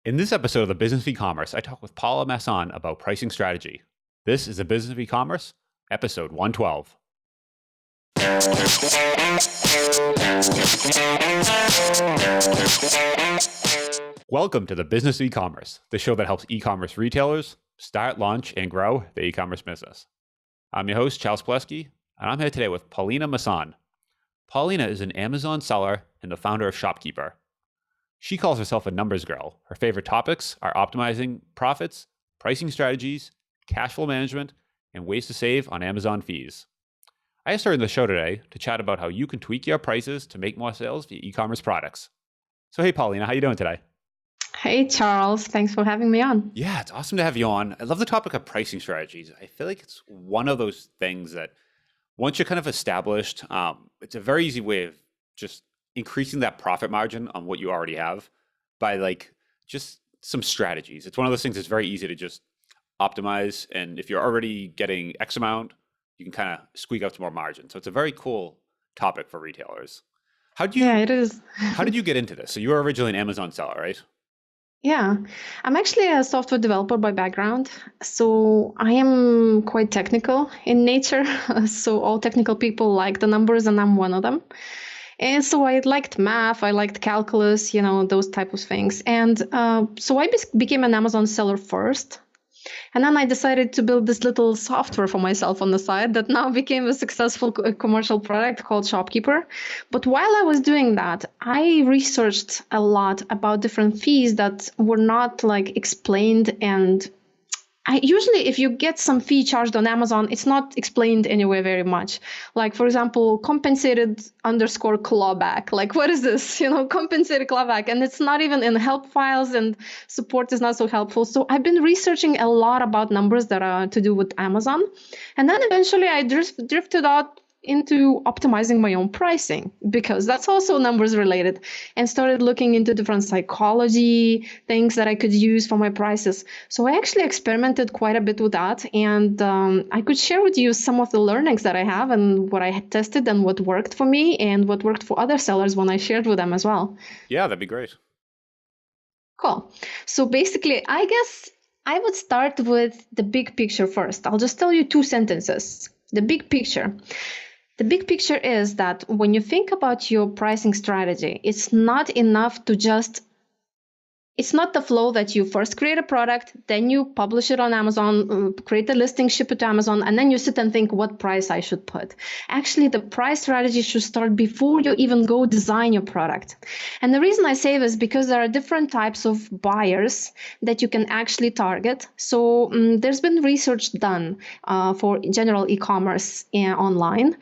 In this episode of the Business of E-commerce, I talk with Paulina Masson about pricing strategy. This is the Business of E-commerce, episode 112. Welcome to the Business of E-commerce, the show that helps e-commerce retailers start, launch, and grow their e-commerce business. I'm your host, Charles Plesky, and I'm here today with Paulina Masson. Paulina is an Amazon seller and the founder of Shopkeeper. She calls herself a numbers girl. Her favorite topics are optimizing profits, pricing strategies, cash flow management, and ways to save on Amazon fees. I asked her in the show today to chat about how you can tweak your prices to make more sales via e-commerce products. So hey, Paulina, how you doing today? Hey, Charles. Thanks for having me on. Yeah, it's awesome to have you on. I love the topic of pricing strategies. I feel like it's one of those things that once you're kind of established, it's a very easy way of just increasing that profit margin on what you already have by just some strategies. It's one of those things that's very easy to just optimize. And if you're already getting X amount, you can kind of squeak out some more margin. So it's a very cool topic for retailers. Yeah, it is. How did you get into this? So you were originally an Amazon seller, right? Yeah, I'm actually a software developer by background. So I am quite technical in nature. So all technical people like the numbers, and I'm one of them. And so I liked math, I liked calculus, those type of things. And so I became an Amazon seller first. And then I decided to build this little software for myself on the side that now became a successful commercial product called Shopkeeper. But while I was doing that, I researched a lot about different fees that were not explained. And usually if you get some fee charged on Amazon, it's not explained anywhere very much. Like, for example, compensated _ clawback. Like, what is this? Compensated clawback. And it's not even in help files, and support is not so helpful. So I've been researching a lot about numbers that are to do with Amazon. And then eventually I drifted out into optimizing my own pricing, because that's also numbers related, and started looking into different psychology things that I could use for my prices. So I actually experimented quite a bit with that, and I could share with you some of the learnings that I have and what I had tested and what worked for me and what worked for other sellers when I shared with them as well. Yeah, that'd be great. Cool. So basically, I guess I would start with the big picture first. I'll just tell you 2 sentences. The big picture. The big picture is that when you think about your pricing strategy, it's not enough to it's not the flow that you first create a product, then you publish it on Amazon, create a listing, ship it to Amazon, and then you sit and think what price I should put. Actually, the price strategy should start before you even go design your product. And the reason I say this is because there are different types of buyers that you can actually target. So there's been research done for general e-commerce online.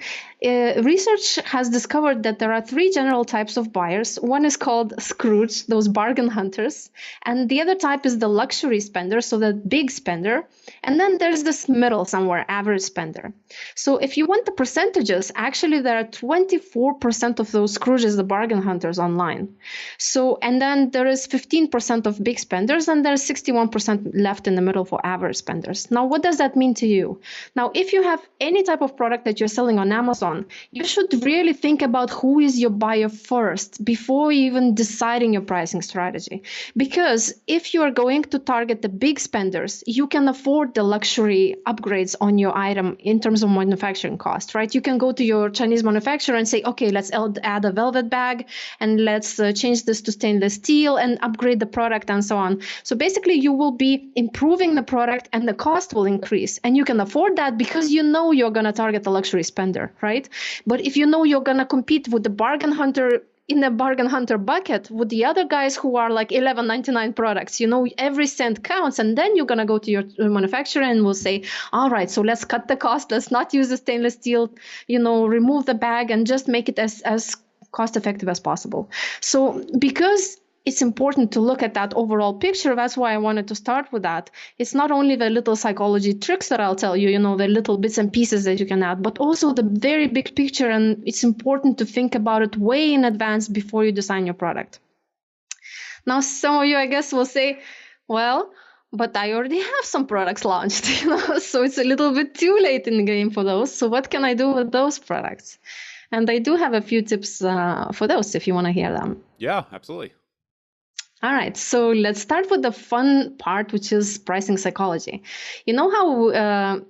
Research has discovered that there are 3 general types of buyers. One is called Scrooge, those bargain hunters. And the other type is the luxury spender, so the big spender. And then there's this middle somewhere, average spender. So if you want the percentages, actually there are 24% of those Scrooges, the bargain hunters, online. So, and then there is 15% of big spenders, and there's 61% left in the middle for average spenders. Now, what does that mean to you? Now, if you have any type of product that you're selling on Amazon, you should really think about who is your buyer first before even deciding your pricing strategy. Because if you are going to target the big spenders, you can afford the luxury upgrades on your item in terms of manufacturing cost, right? You can go to your Chinese manufacturer and say, okay, let's add a velvet bag, and let's change this to stainless steel and upgrade the product and so on. So basically, you will be improving the product and the cost will increase. And you can afford that because you know you're going to target the luxury spender, right? But if you know you're going to compete with the bargain hunter in the bargain hunter bucket with the other guys who are like $11.99 products, every cent counts. And then you're going to go to your manufacturer and will say, all right, so let's cut the cost. Let's not use the stainless steel, remove the bag and just make it as cost effective as possible. So because it's important to look at that overall picture. That's why I wanted to start with that. It's not only the little psychology tricks that I'll tell you, the little bits and pieces that you can add, but also the very big picture. And it's important to think about it way in advance before you design your product. Now, some of you, I guess, will say, well, but I already have some products launched, so it's a little bit too late in the game for those. So what can I do with those products? And I do have a few tips for those if you want to hear them. Yeah, absolutely. All right, so let's start with the fun part, which is pricing psychology. You know how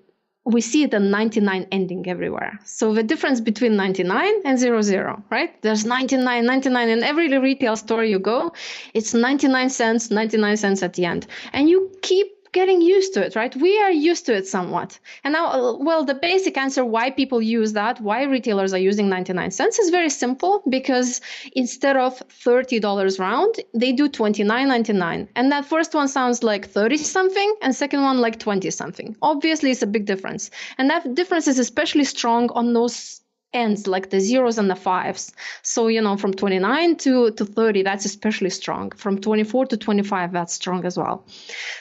we see the 99 ending everywhere. So the difference between 99 and 00, right? There's 99, 99 in every retail store you go. It's 99 cents, 99 cents at the end. And you keep getting used to it, right? We are used to it somewhat. And now, well, the basic answer why people use that, why retailers are using 99 cents is very simple, because instead of $30 round, they do $29.99. And that first one sounds like 30 something and second one like 20 something. Obviously, it's a big difference. And that difference is especially strong on those ends, like the zeros and the fives. So, from 29 to 30, that's especially strong. From 24 to 25, that's strong as well.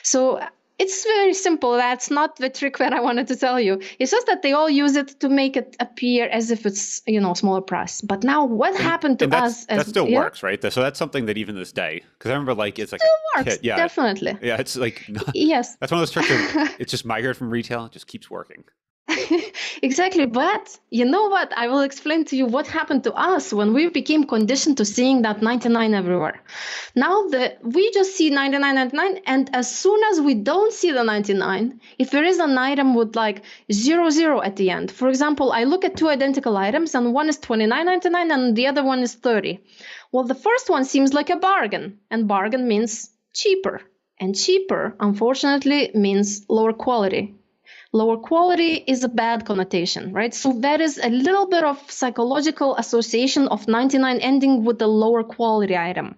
So it's very simple. That's not the trick that I wanted to tell you. It's just that they all use it to make it appear as if it's, smaller price. But now what happened to us? That still works, right? So that's something that even this day, because I remember it's like still works, definitely. Yeah, it's like, yes. That's one of those tricks that it's just migrated from retail. It just keeps working. Exactly. But you know what? I will explain to you what happened to us when we became conditioned to seeing that 99 everywhere. Now we just see 99, 99. And as soon as we don't see the 99, if there is an item with like 00 at the end, for example, I look at two identical items and one is 29.99 and the other one is 30. Well, the first one seems like a bargain, and bargain means cheaper. And cheaper, unfortunately, means lower quality. Lower quality is a bad connotation, right? So that is a little bit of psychological association of 99 ending with the lower quality item.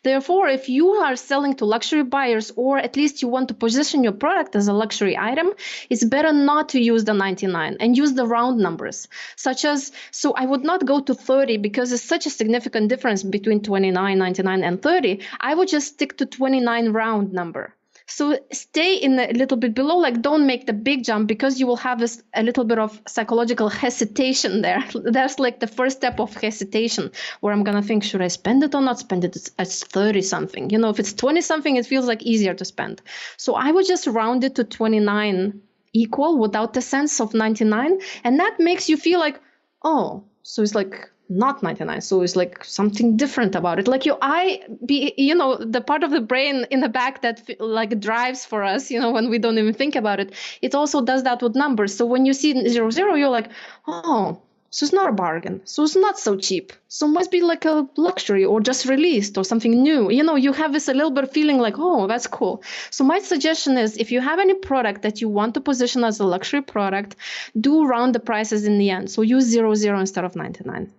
Therefore, if you are selling to luxury buyers, or at least you want to position your product as a luxury item, it's better not to use the 99 and use the round numbers, such as, so I would not go to 30 because it's such a significant difference between 29, 99 and 30. I would just stick to 29 round number. So stay in a little bit below, like don't make the big jump, because you will have a little bit of psychological hesitation there. That's like the first step of hesitation, where I'm going to think, should I spend it or not spend it? It's 30 something. If it's 20 something, it feels like easier to spend. So I would just round it to 29 equal without the sense of 99. And that makes you feel like, oh, so it's like not 99. So it's like something different about it. Like the part of the brain in the back that like drives for us, when we don't even think about it, it also does that with numbers. So when you see 00, you're like, oh, so it's not a bargain. So it's not so cheap. So it must be like a luxury or just released or something new. You have this a little bit of feeling like, oh, that's cool. So my suggestion is, if you have any product that you want to position as a luxury product, do round the prices in the end. So use 00 instead of 99.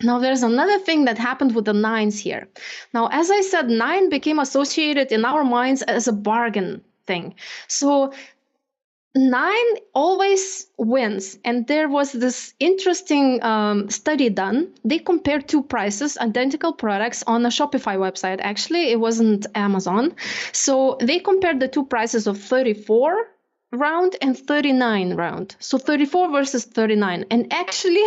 Now, there's another thing that happened with the nines here. Now, as I said, 9 became associated in our minds as a bargain thing. So 9 always wins. And there was this interesting study done. They compared two prices, identical products, on a Shopify website. Actually, it wasn't Amazon. So they compared the two prices of 34 round and 39 round. So 34 versus 39. And actually,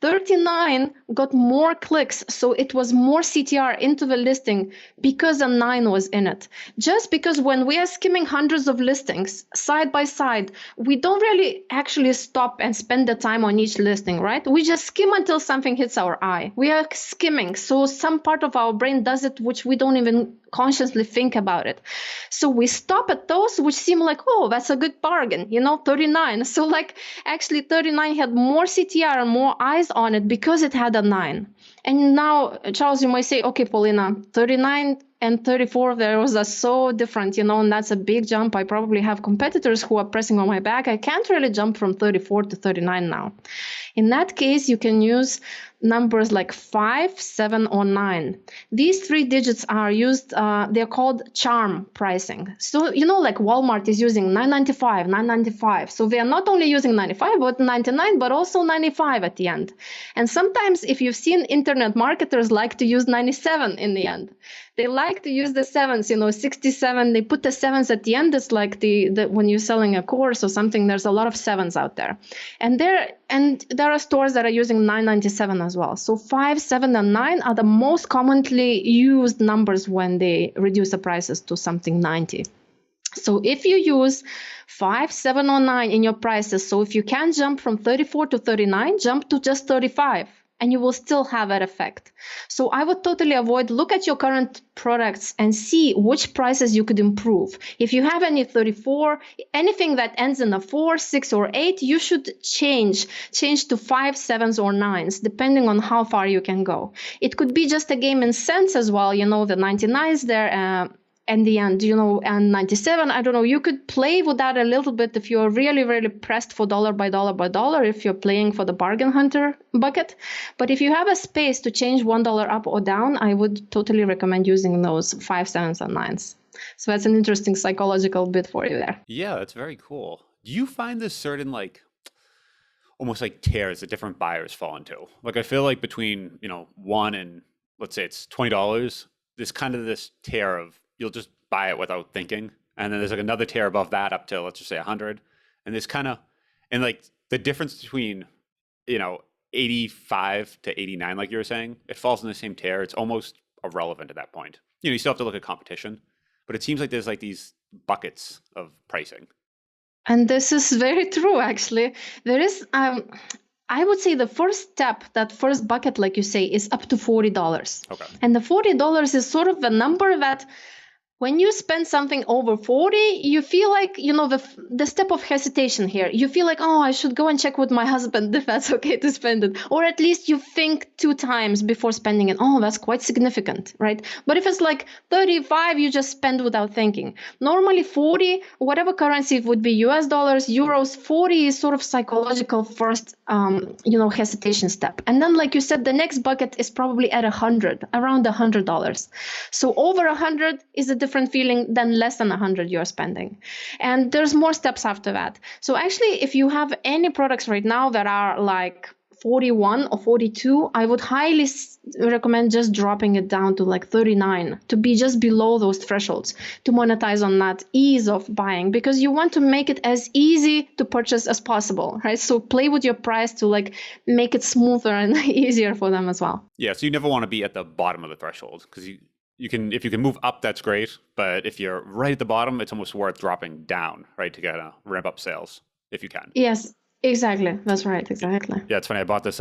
39 got more clicks, so it was more CTR into the listing because a 9 was in it. Just because when we are skimming hundreds of listings side by side, we don't really actually stop and spend the time on each listing, right? We just skim until something hits our eye. We are skimming, so some part of our brain does it which we don't even consciously think about it. So we stop at those which seem like, oh, that's a good bargain, 39. So like actually 39 had more CTR and more eyes on it because it had a 9. And now, Charles, you might say, okay, Paulina, 39 and 34, there was so different, and that's a big jump. I probably have competitors who are pressing on my back. I can't really jump from 34 to 39 now. In that case, you can use numbers like 5, 7, or 9. These 3 digits are used, they're called charm pricing. So, like Walmart is using $9.95, $9.95. So they are not only using 95, but 99, but also 95 at the end. And sometimes if you've seen internet marketers like to use 97 in the end. They like to use the 7s, 67. They put the 7s at the end. It's like the when you're selling a course or something, there's a lot of 7s out there. And there are stores that are using 9.97 as well. So 5, 7, and 9 are the most commonly used numbers when they reduce the prices to something 90. So if you use 5, 7, or 9 in your prices, so if you can jump from 34 to 39, jump to just 35. and you will still have that effect. So I would totally avoid, look at your current products and see which prices you could improve. If you have any 34, anything that ends in a 4, 6, or 8, you should change to 5, 7s, or 9s, depending on how far you can go. It could be just a game in cents as well, the 99s there, and the end, and 97, I don't know, you could play with that a little bit if you're really, really pressed for dollar by dollar by dollar, if you're playing for the bargain hunter bucket. But if you have a space to change $1 up or down, I would totally recommend using those 5, 7s, and 9s. So that's an interesting psychological bit for you there. Yeah, that's very cool. Do you find this certain almost like tears that different buyers fall into? Like I feel like between, one and let's say it's $20, there's kind of this tear of you'll just buy it without thinking. And then there's like another tier above that up to, let's just say 100. And there's and like the difference between, 85 to 89, like you were saying, it falls in the same tier. It's almost irrelevant at that point. You still have to look at competition, but it seems like there's like these buckets of pricing. And this is very true, actually. There is, I would say the first step, that first bucket, like you say, is up to $40. Okay. And the $40 is sort of a number that when you spend something over 40, you feel like, the step of hesitation here. You feel like, oh, I should go and check with my husband if that's okay to spend it. Or at least you think 2 times before spending it. Oh, that's quite significant, right? But if it's like 35, you just spend without thinking. Normally 40, whatever currency, it would be US dollars, euros, 40 is sort of psychological first, hesitation step. And then, like you said, the next bucket is probably at 100, around $100. So over 100 is a different feeling than less than 100 you're spending. And there's more steps after that. So actually, if you have any products right now that are like 41 or 42, I would highly recommend just dropping it down to like 39 to be just below those thresholds to monetize on that ease of buying, because you want to make it as easy to purchase as possible, right? So play with your price to like make it smoother and easier for them as well. Yeah, so you never want to be at the bottom of the threshold, because you can, if you can move up, that's great. But if you're right at the bottom, it's almost worth dropping down, right, to get ramp up sales if you can. Yes, exactly. That's right. Exactly. Yeah, it's funny. I bought this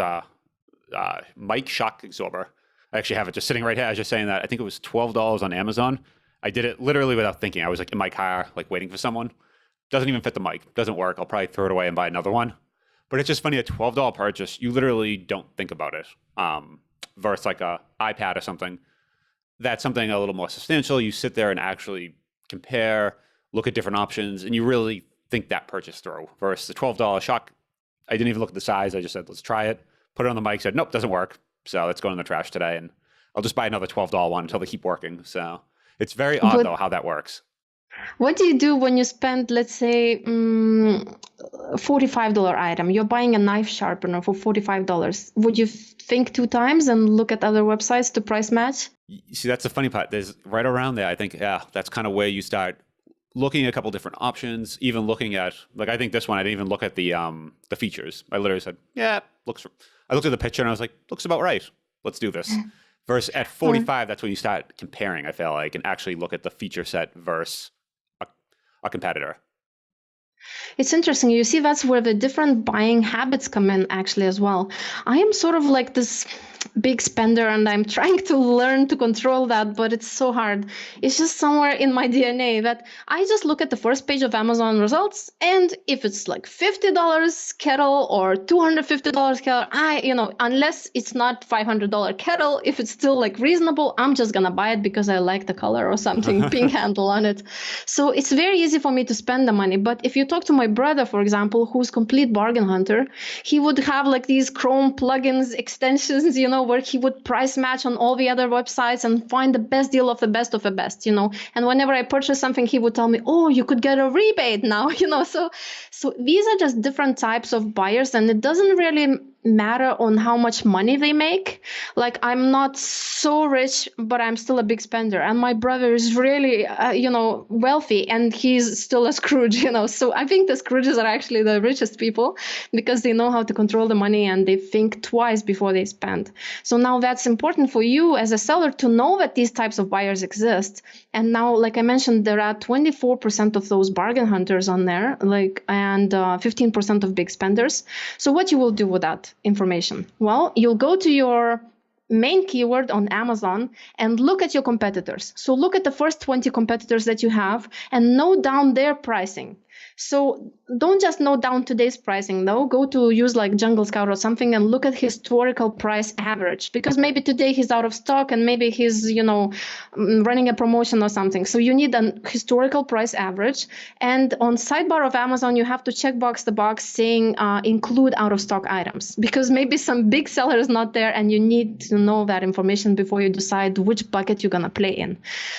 mic shock absorber. I actually have it just sitting right here. I was just saying that. I think it was $12 on Amazon. I did it literally without thinking. I was like in my car, like waiting for someone. Doesn't even fit the mic. Doesn't work. I'll probably throw it away and buy another one. But it's just funny, a $12 purchase, you literally don't think about it. Versus like a iPad or something. That's something a little more substantial. You sit there and actually compare, look at different options, and you really think that purchase through. Versus the $12 shock, I didn't even look at the size. I just said, let's try it. Put it on the mic, said, nope, doesn't work. So it's going in the trash today. And I'll just buy another $12 one until they keep working. So it's very odd, though, how that works. What do you do when you spend, let's say, $45 item? You're buying a knife sharpener for $45. Would you think 2 times and look at other websites to price match? See, that's the funny part. There's right around there. I think, that's kind of where you start looking at a couple different options, even looking at, like, I think this one, I didn't even look at the features. I literally said, I looked at the picture and I was like, looks about right. Let's do this. Versus at 45, that's when you start comparing, I feel like, and actually look at the feature set versus a competitor. It's interesting. You see, that's where the different buying habits come in actually as well. I am sort of like this big spender and I'm trying to learn to control that, but it's so hard. It's just somewhere in my DNA that I just look at the first page of Amazon results, and if it's like $50 kettle or $250 kettle, unless it's not $500 kettle, if it's still like reasonable, I'm just gonna buy it because I like the color or something, pink handle on it. So it's very easy for me to spend the money. But if you talk to my brother, for example, who's complete bargain hunter, he would have like these Chrome plugins, extensions, where he would price match on all the other websites and find the best deal of the best, and whenever I purchase something, he would tell me, oh, you could get a rebate now, so these are just different types of buyers, and it doesn't really matter on how much money they make. Like, I'm not so rich, but I'm still a big spender, and my brother is really wealthy, and he's still a Scrooge, so I think the Scrooges are actually the richest people because they know how to control the money and they think twice before they spend. So now that's important for you as a seller to know that these types of buyers exist. And now, like I mentioned, there are 24% of those bargain hunters on there, and 15% of big spenders. So what you will do with that? information? Well, you'll go to your main keyword on Amazon and look at your competitors. So look at the first 20 competitors that you have and note down their pricing. So don't just note down today's pricing though. Go to use like Jungle Scout or something and look at historical price average, because maybe today he's out of stock and maybe he's, running a promotion or something. So you need a historical price average. And on sidebar of Amazon, you have to checkbox the box saying include out of stock items, because maybe some big seller is not there and you need to know that information before you decide which bucket you're going to play in.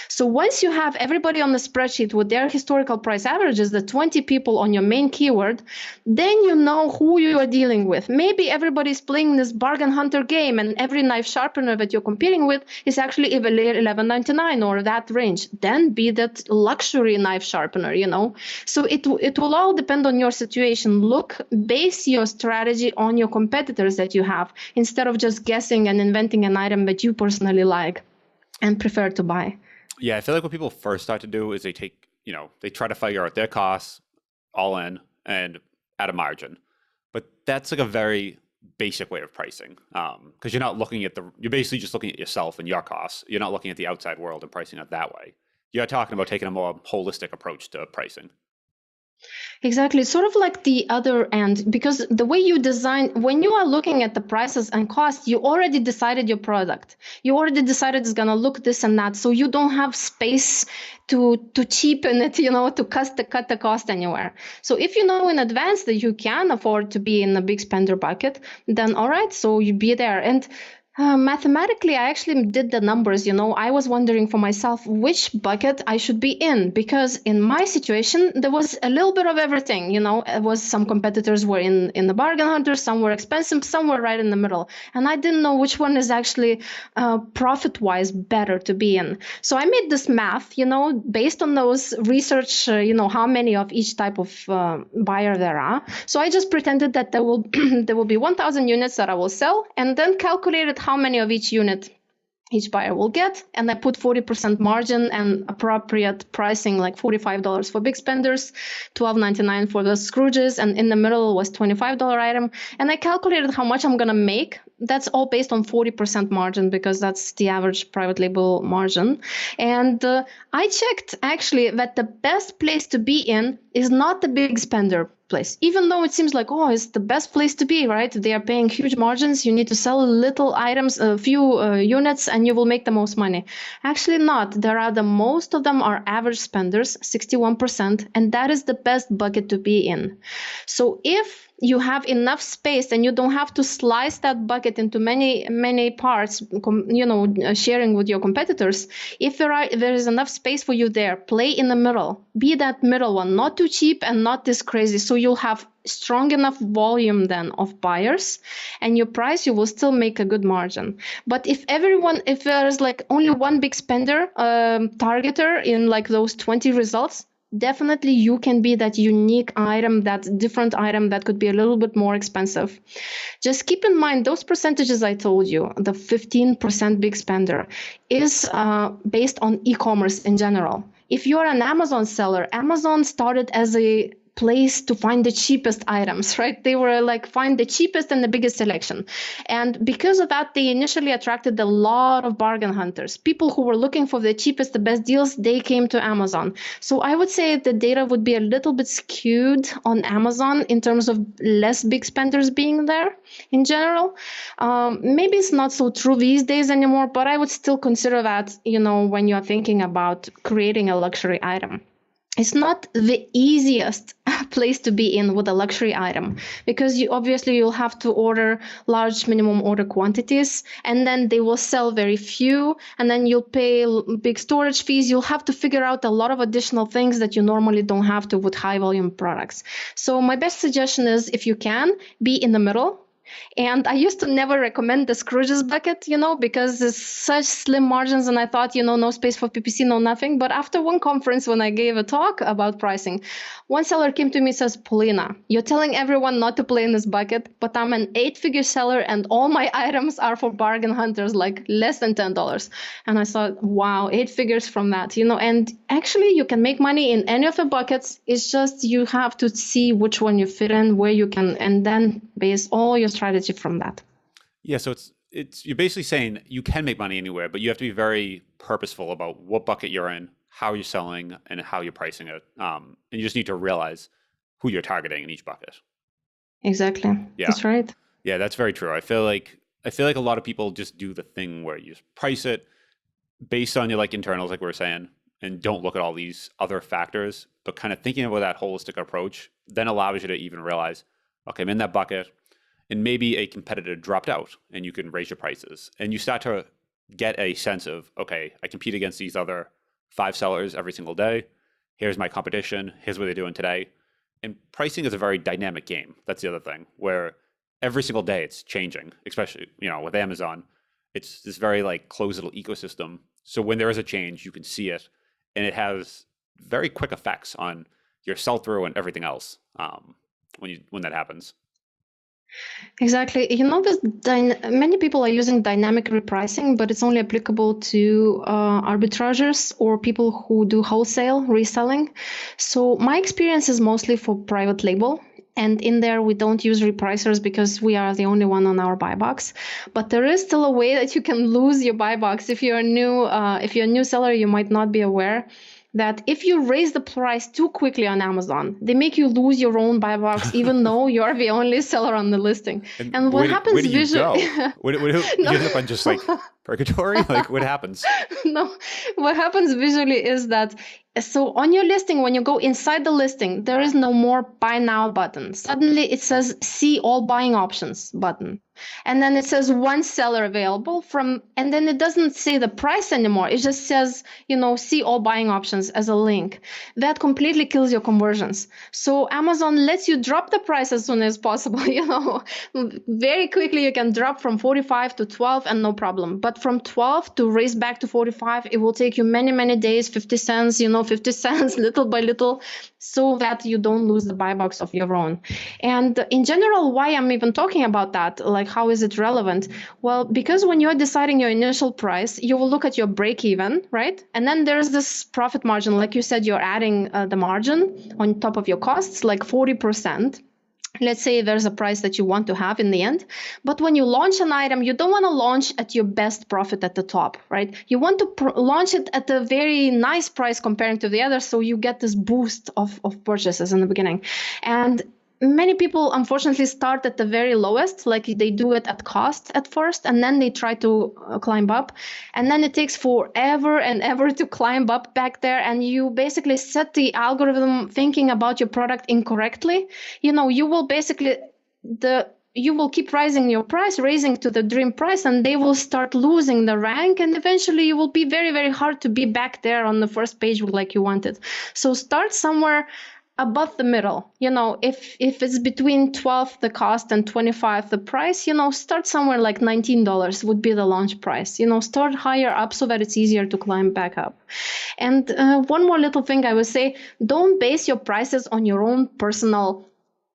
So once you have everybody on the spreadsheet with their historical price averages, the 20 people on your main keyword, then you know who you are dealing with. Maybe everybody's playing this bargain hunter game and every knife sharpener that you're competing with is actually $11.99 or that range. Then be that luxury knife sharpener, So it will all depend on your situation. Base your strategy on your competitors that you have, instead of just guessing and inventing an item that you personally like and prefer to buy. Yeah, I feel like what people first start to do is they take, they try to figure out their costs all in and at a margin. But that's like a very basic way of pricing, because you're not looking at you're basically just looking at yourself and your costs. You're not looking at the outside world and pricing it that way. You're talking about taking a more holistic approach to pricing. Exactly. Sort of like the other end, because the way you design, when you are looking at the prices and costs, you already decided your product. You already decided it's going to look this and that. So you don't have space to cheapen it, to cut the cost anywhere. So if you know in advance that you can afford to be in a big spender bucket, then all right, so you be there. And mathematically, I actually did the numbers. I was wondering for myself which bucket I should be in, because in my situation, there was a little bit of everything. It was some competitors were in the bargain hunters, some were expensive, some were right in the middle. And I didn't know which one is actually profit-wise better to be in. So I made this math, based on those research, how many of each type of buyer there are. So I just pretended that there will be 1,000 units that I will sell, and then calculated how many of each unit each buyer will get. And I put 40% margin and appropriate pricing, like $45 for big spenders, $12.99 for the Scrooges, and in the middle was $25 item. And I calculated how much I'm going to make. That's all based on 40% margin, because that's the average private label margin. And I checked actually that the best place to be in is not the big spender place, even though it seems like, it's the best place to be, right? They are paying huge margins. You need to sell little items, a few units, and you will make the most money. Actually not. Most of them are average spenders, 61%, and that is the best bucket to be in. So if you have enough space and you don't have to slice that bucket into many parts, sharing with your competitors, if there is enough space for you there, play in the middle. Be that middle one, not too cheap and not this crazy. So you'll have strong enough volume then of buyers, and your price, you will still make a good margin. But if there's like only one big spender targeter in like those 20 results, definitely you can be that unique item, that different item that could be a little bit more expensive. Just keep in mind those percentages I told you, the 15% big spender is based on e-commerce in general. If you're an Amazon seller, Amazon started as a place to find the cheapest items, right? They were like, find the cheapest and the biggest selection. And because of that, they initially attracted a lot of bargain hunters. People who were looking for the cheapest, the best deals, they came to Amazon. So I would say the data would be a little bit skewed on Amazon in terms of less big spenders being there in general. Maybe it's not so true these days anymore, but I would still consider that, when you're thinking about creating a luxury item. It's not the easiest place to be in with a luxury item, because you'll have to order large minimum order quantities, and then they will sell very few, and then you'll pay big storage fees. You'll have to figure out a lot of additional things that you normally don't have to with high volume products. So my best suggestion is, if you can, be in the middle. And I used to never recommend the Scrooges bucket, because it's such slim margins. And I thought, no space for PPC, no nothing. But after one conference, when I gave a talk about pricing, one seller came to me and says, Paulina, you're telling everyone not to play in this bucket, but I'm an 8-figure seller and all my items are for bargain hunters, like less than $10. And I thought, wow, 8 figures from that, and actually you can make money in any of the buckets. It's just you have to see which one you fit in, where you can, and then base all your strategy from that. Yeah, so it's you're basically saying you can make money anywhere, but you have to be very purposeful about what bucket you're in, how you're selling, and how you're pricing it. And you just need to realize who you're targeting in each bucket. Exactly. Yeah. That's right. Yeah, that's very true. I feel like a lot of people just do the thing where you just price it based on your like internals, like we were saying, and don't look at all these other factors. But kind of thinking about that holistic approach then allows you to even realize, okay, I'm in that bucket, and maybe a competitor dropped out, and you can raise your prices, and you start to get a sense of, okay, I compete against these other 5 sellers every single day. Here's my competition. Here's what they're doing today. And pricing is a very dynamic game. That's the other thing, where every single day it's changing, especially, with Amazon. It's this very like closed little ecosystem. So when there is a change, you can see it, and it has very quick effects on your sell-through and everything else when that happens. Exactly. Many people are using dynamic repricing, but it's only applicable to arbitrageurs or people who do wholesale reselling. So my experience is mostly for private label. And in there, we don't use repricers because we are the only one on our buy box. But there is still a way that you can lose your buy box. If you're a new seller, you might not be aware that if you raise the price too quickly on Amazon, they make you lose your own buy box, even though you're the only seller on the listing. And what happens where do you visually? Go? You end up on just like purgatory? Like what happens? No, what happens visually is that so on your listing, when you go inside the listing, there is no more buy now button. Suddenly it says see all buying options button. And then it says one seller available and then it doesn't say the price anymore. It just says, see all buying options as a link. That completely kills your conversions. So Amazon lets you drop the price as soon as possible, very quickly you can drop from 45 to 12 and no problem. But from 12 to raise back to 45, it will take you many, many days, 50 cents, 50 cents little by little, so that you don't lose the buy box of your own. And in general, why I'm even talking about that, like how is it relevant? Well, because when you're deciding your initial price, you will look at your break even, right? And then there's this profit margin. Like you said, you're adding the margin on top of your costs, like 40%. Let's say there's a price that you want to have in the end. But when you launch an item, you don't want to launch at your best profit at the top, right? You want to launch it at a very nice price comparing to the others, so you get this boost of purchases in the beginning. And many people, unfortunately, start at the very lowest, like they do it at cost at first, and then they try to climb up. And then it takes forever and ever to climb up back there. And you basically set the algorithm thinking about your product incorrectly. You will basically, you will keep raising your price, raising to the dream price, and they will start losing the rank. And eventually you will be very, very hard to be back there on the first page like you wanted. So start somewhere above the middle. If it's between 12 the cost and 25 the price, start somewhere like $19 would be the launch price. Start higher up so that it's easier to climb back up. And one more little thing I would say, don't base your prices on your own personal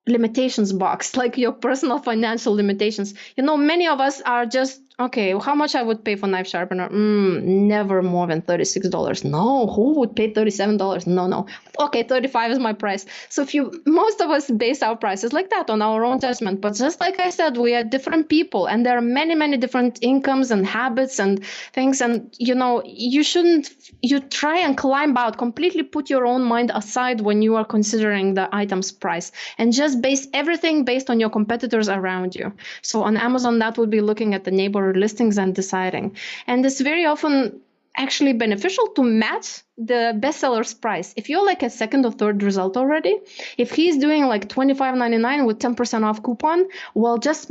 limitations box, like your personal financial limitations. Many of us are just, okay, how much I would pay for knife sharpener? Never more than $36. No, who would pay $37? No. Okay, 35 is my price. So most of us base our prices like that on our own judgment. But just like I said, we are different people, and there are many, many different incomes and habits and things. And, you try and climb out, completely put your own mind aside when you are considering the item's price, and just base everything based on your competitors around you. So on Amazon, that would be looking at the neighbor listings and deciding. And it's very often actually beneficial to match the bestseller's price. If you're like a second or third result already, if he's doing like $25.99 with 10% off coupon, well, just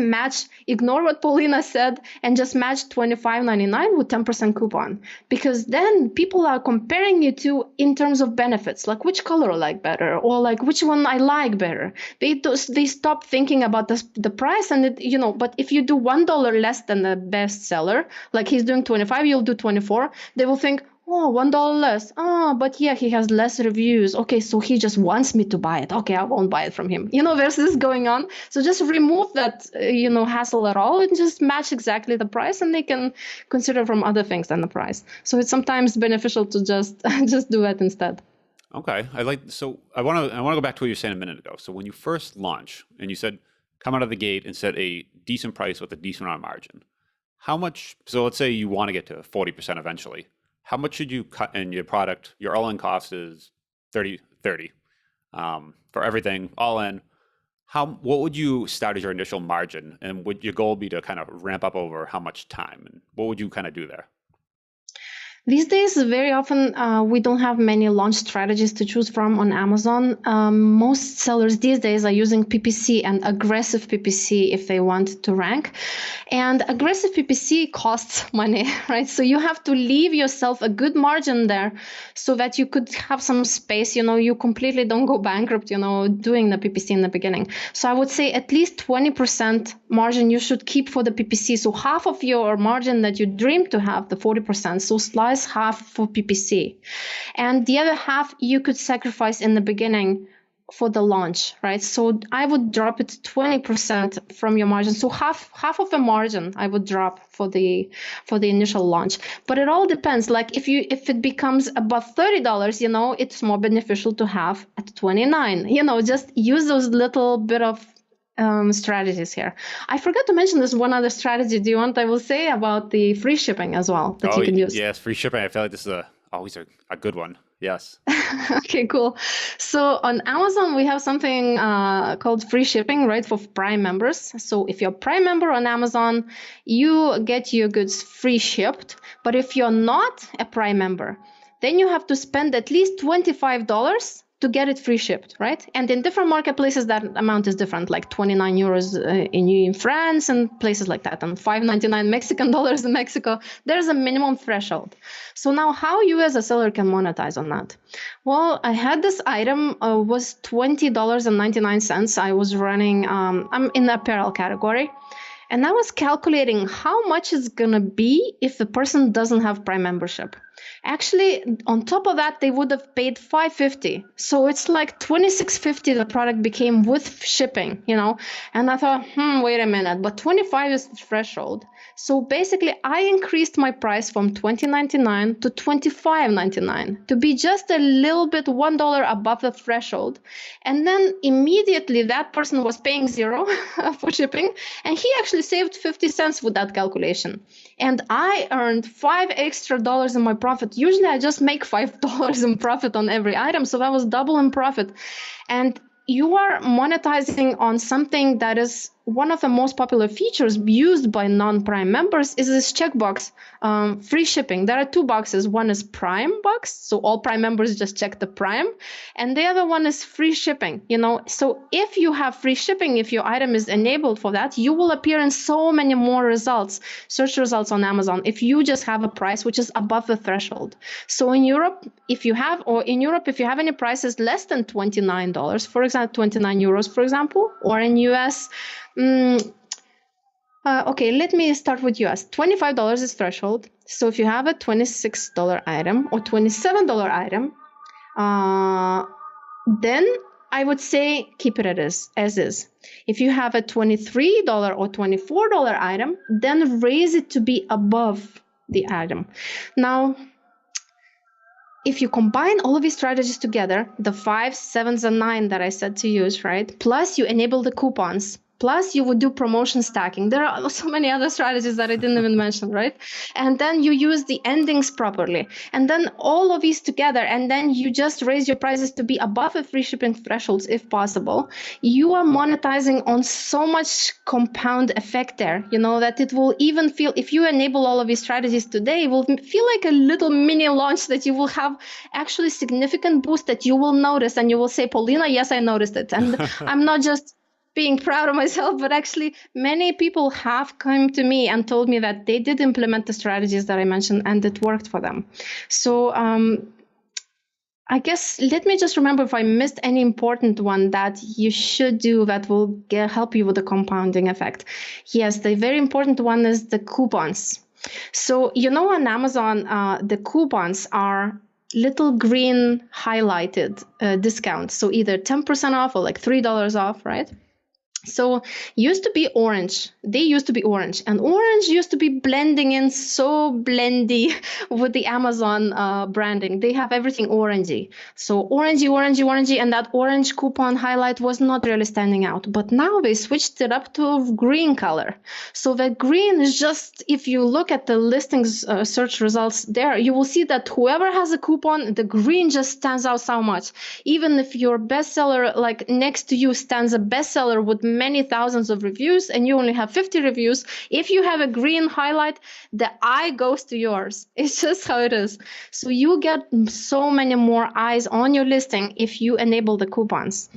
ignore what Paulina said and just match $25.99 with 10% coupon. Because then people are comparing you to in terms of benefits, like which color I like better, or like which one I like better. They stop thinking about the price, and but if you do $1 less than the bestseller, like he's doing 25, you'll do 24, they will think, oh, $1 less. But yeah, he has less reviews. Okay, so he just wants me to buy it. Okay, I won't buy it from him. There's this going on. So just remove that, hassle at all, and just match exactly the price, and they can consider from other things than the price. So it's sometimes beneficial to just do that instead. Okay, I want to go back to what you were saying a minute ago. So when you first launch, and you said come out of the gate and set a decent price with a decent amount of margin, how much, so let's say you want to get to 40% eventually, how much should you cut in your product? Your all-in cost is 30 for everything all in. What would you start as your initial margin, and would your goal be to kind of ramp up over how much time, and what would you kind of do there? These days, very often, we don't have many launch strategies to choose from on Amazon. Most sellers these days are using PPC and aggressive PPC if they want to rank. And aggressive PPC costs money, right? So you have to leave yourself a good margin there so that you could have some space, you completely don't go bankrupt, doing the PPC in the beginning. So I would say at least 20% margin you should keep for the PPC. So half of your margin that you dream to have, the 40%, so slice half for PPC. And the other half you could sacrifice in the beginning for the launch, right? So I would drop it 20% from your margin. So half of the margin I would drop for the initial launch. But it all depends. Like if it becomes above $30, it's more beneficial to have at 29. Just use those little bit of strategies here. I forgot to mention this one other strategy. Do you want I will say about the free shipping as well that you can use? Yes, free shipping. I feel like this is always a good one. Yes. Okay, cool. So on Amazon, we have something called free shipping, right, for Prime members. So if you're a Prime member on Amazon, you get your goods free shipped. But if you're not a Prime member, then you have to spend at least $25 to get it free shipped, right? And in different marketplaces, that amount is different, like 29 euros in France and places like that, and $5.99 Mexican dollars in Mexico. There's a minimum threshold. So now how you as a seller can monetize on that? Well, I had this item, was $20.99. I was running, I'm in the apparel category. And I was calculating how much it's going to be if the person doesn't have Prime membership. Actually, on top of that, they would have paid $5.50. So it's like $26.50 the product became with shipping, And I thought, wait a minute, but 25 is the threshold. So basically, I increased my price from $20.99 to $25.99 to be just a little bit $1 above the threshold. And then immediately that person was paying $0 for shipping, and he actually saved 50 cents with that calculation. And I earned $5 extra in my profit. Usually I just make $5 in profit on every item. So that was double in profit. And you are monetizing on something that is one of the most popular features used by non-Prime members is this checkbox, free shipping. There are two boxes. One is Prime box, so all Prime members just check the Prime, and the other one is free shipping. So if you have free shipping, if your item is enabled for that, you will appear in so many more results, search results on Amazon, if you just have a price which is above the threshold. So in Europe, if you have any prices less than $29, for example, 29 euros, for example, or in US. Okay, let me start with US. $25 is threshold. So if you have a $26 item or $27 item, then I would say keep it as is. If you have a $23 or $24 item, then raise it to be above the item. Now, if you combine all of these strategies together, the 5, 7s, and 9 that I said to use, right? Plus you enable the coupons. Plus you would do promotion stacking. There are so many other strategies that I didn't even mention, right? And then you use the endings properly. And then all of these together, and then you just raise your prices to be above the free shipping thresholds if possible. You are monetizing on so much compound effect there, that it will even feel, if you enable all of these strategies today, it will feel like a little mini launch that you will have actually significant boost that you will notice, and you will say, Paulina, yes, I noticed it. And I'm not just being proud of myself, but actually many people have come to me and told me that they did implement the strategies that I mentioned and it worked for them. So I guess let me just remember if I missed any important one that you should do that will help you with the compounding effect. Yes, the very important one is the coupons. So, on Amazon, the coupons are little green highlighted discounts. So either 10% off or like $3 off, right? So used to be orange. They used to be orange, and orange used to be blending in so blendy with the Amazon branding. They have everything orangey. So orangey, orangey, orangey, and that orange coupon highlight was not really standing out. But now they switched it up to green color. So that green is just, if you look at the listings search results there, you will see that whoever has a coupon, the green just stands out so much. Even if your bestseller, like next to you stands a bestseller with many thousands of reviews and you only have 50 reviews, if you have a green highlight, the eye goes to yours. It's just how it is. So you get so many more eyes on your listing if you enable the coupons.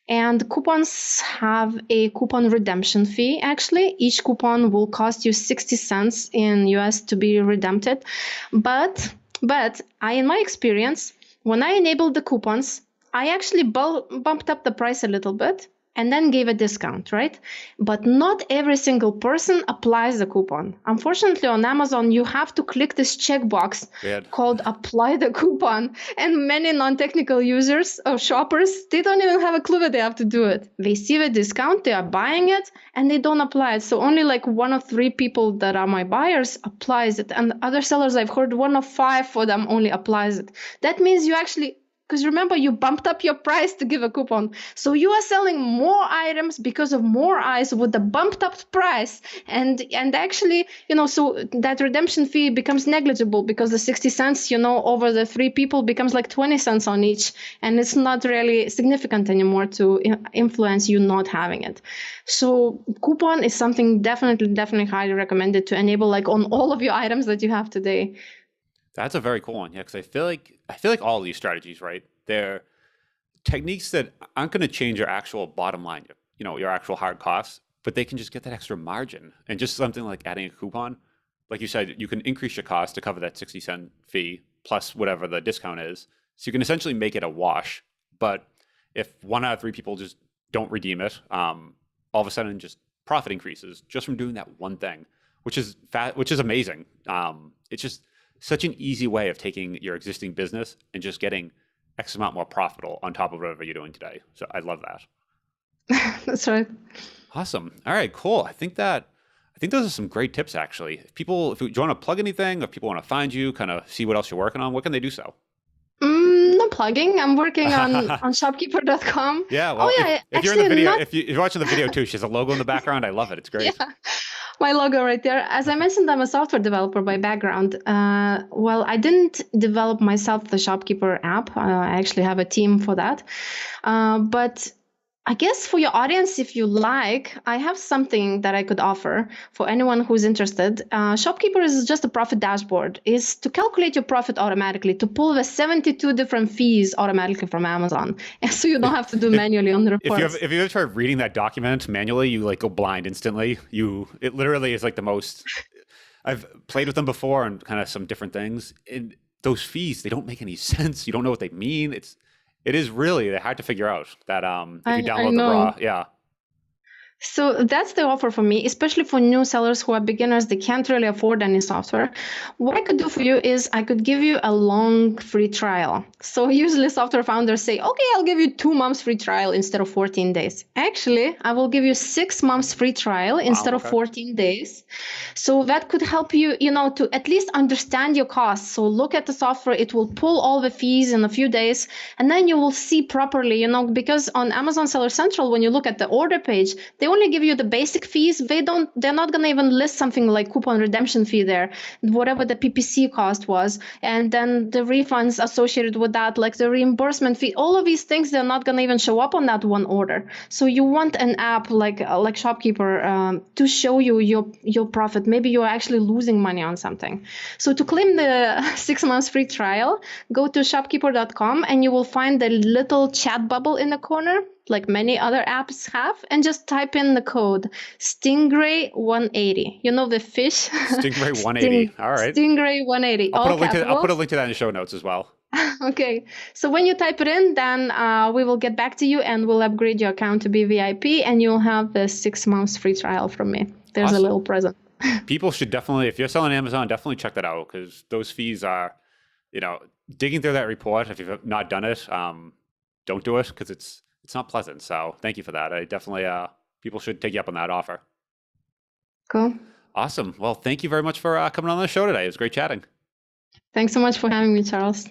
And coupons have a coupon redemption fee. Actually, each coupon will cost you 60 cents in US to be redeemed. But in my experience, when I enabled the coupons, I actually bumped up the price a little bit and then gave a discount, right? But not every single person applies the coupon. Unfortunately, on Amazon, you have to click this checkbox called apply the coupon. And many non-technical users or shoppers, they don't even have a clue that they have to do it. They see the discount, they are buying it, and they don't apply it. So only like 1 of 3 people that are my buyers applies it. And other sellers, I've heard 1 of 5 for them only applies it. That means you actually, because remember, you bumped up your price to give a coupon. So you are selling more items because of more eyes with the bumped up price. And actually, so that redemption fee becomes negligible because the 60 cents, over the 3 people becomes like 20 cents on each. And it's not really significant anymore to influence you not having it. So coupon is something definitely highly recommended to enable like on all of your items that you have today. That's a very cool one. Yeah, because I feel like all of these strategies, right? They're techniques that aren't going to change your actual bottom line, your actual hard costs, but they can just get that extra margin. And just something like adding a coupon, like you said, you can increase your cost to cover that 60-cent fee plus whatever the discount is. So you can essentially make it a wash. But if 1 out of 3 people just don't redeem it, all of a sudden just profit increases just from doing that one thing, which is amazing. It's just such an easy way of taking your existing business and just getting X amount more profitable on top of whatever you're doing today. So I love that. That's right. Awesome. All right, cool. I think those are some great tips, actually. If you want to plug anything, if people want to find you, kind of see what else you're working on, what can they do so? No plugging. I'm working on shopkeeper.com. Yeah. Well, if you're in the video, if you're watching the video too, she has a logo in the background. I love it. It's great. Yeah. My logo right there. As I mentioned, I'm a software developer by background. Well, I didn't develop myself the Shopkeeper app. I actually have a team for that. But I guess for your audience, if you like, I have something that I could offer for anyone who's interested. Shopkeeper is just a profit dashboard. It's to calculate your profit automatically, to pull the 72 different fees automatically from Amazon. And so you don't have to do manually on the reports. If you ever try reading that document manually, you like go blind instantly. It literally is like the most. I've played with them before and kind of some different things. And those fees, they don't make any sense. You don't know what they mean. It is really hard to figure out that if you download the raw. Yeah. So that's the offer for me, especially for new sellers who are beginners. They can't really afford any software. What I could do for you is I could give you a long free trial. So usually software founders say, okay, I'll give you 2 months free trial instead of 14 days. Actually, I will give you 6 months free trial instead of 14 days. So that could help you, to at least understand your costs. So look at the software. It will pull all the fees in a few days, and then you will see properly, because on Amazon Seller Central, when you look at the order page, they only give you the basic fees. They're not going to even list something like coupon redemption fee there, whatever the PPC cost was, and then the refunds associated with that, like the reimbursement fee. All of these things, they're not going to even show up on that one order. So you want an app like Shopkeeper to show you your profit. Maybe you're actually losing money on something. So to claim the 6 months free trial, go to shopkeeper.com and you will find the little chat bubble in the corner, like many other apps have, and just type in the code Stingray 180. You know the fish? Stingray 180. All right. Stingray 180. I'll put a link to that in the show notes as well. Okay. So when you type it in, then we will get back to you and we'll upgrade your account to be VIP and you'll have the 6 months free trial from me. There's awesome. A little present. People should definitely, if you're selling Amazon, definitely check that out because those fees are, digging through that report. If you've not done it, don't do it because it's not pleasant. So thank you for that. I definitely, people should take you up on that offer. Cool. Awesome. Well, thank you very much for coming on the show today. It was great chatting. Thanks so much for having me, Charles.